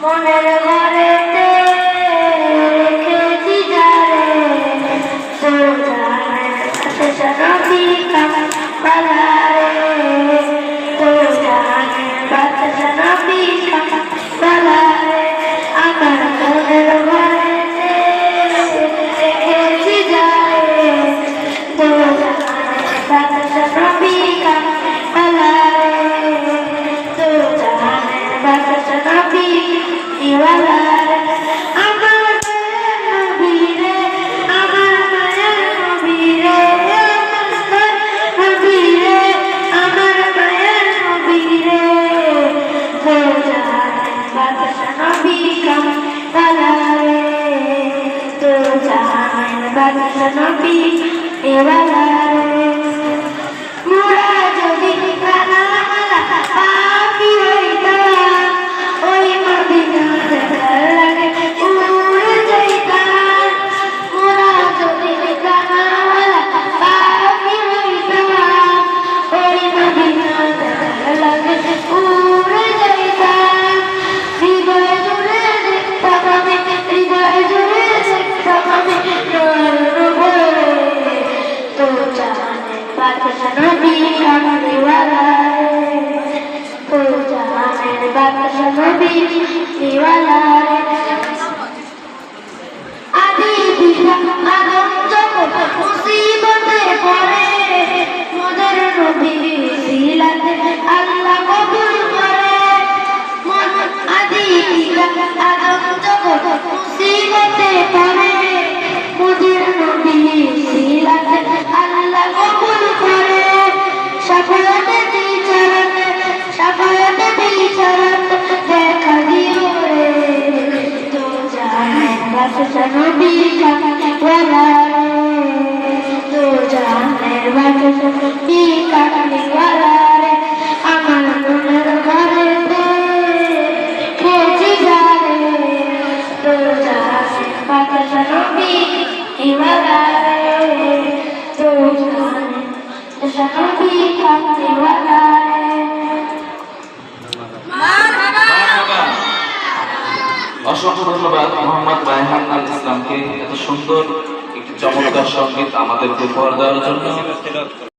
মনের ঘরেতে রেখেছি যারে তোর জানের কাছে নবী কামলারে তোর জানের কাছে নবী কামলারে আমার মনের ঘরেতে রেখেছি যারে তোর জানের কাছে নবী কামলারে তোর জানের কাছে নবী দিওয়ালারে আমার নবী রে আমার মায়ের নবী রে আমার নবী রে আমার মায়ের নবী রে তোর জানের বাদশা নবী কামলারে তোর জানের বাদশা নবী দিওয়ালারে মোরা যদি কানামালা পাখি হইতাম ওই মদিনা দেখার লাগে উড়ে যাইতাম মোরা যদি কানামালা পাখি হইতাম ওই মদিনা দেখার লাগে উড়ে যাইতাম হৃদয় জুড়ে দেখতাম আমি হৃদয় জুড়ে দেখতাম আমি নয়ন ভরে তোর জানের বাদশা নবী কামলিওয়ালারে তোর জানের বাদশা নবী দিওয়ালারে আদি দিশা আদম যখন মুসিবতে পড়ে মোদের নবী সিলাতে আল্লাহ কবুল করে আদি দিশা আদম যখন মুসিবতে পড়ে মোদের নবী সিলাতে আল্লাহ কবুল করে সাফায়াতে বিচারতে দেখা দিও রে তোর জানের বাদশা নবী কামলিওয়ালারে তোর জানের বাদশা নবী কামলিওয়ালারে আমার মনের ঘরেতে রেখেছি যারে তোর জানের বাদশা নবী দিওয়ালারে তোর জানের বাদশা নবী কামলিওয়ালারে। অসংখ্য ধন্যবাদ মোহাম্মদ রায়হান আল ইসলামকে এত সুন্দর একটি চমৎকার সঙ্গীত আমাদেরকে উপহার দেওয়ার জন্য।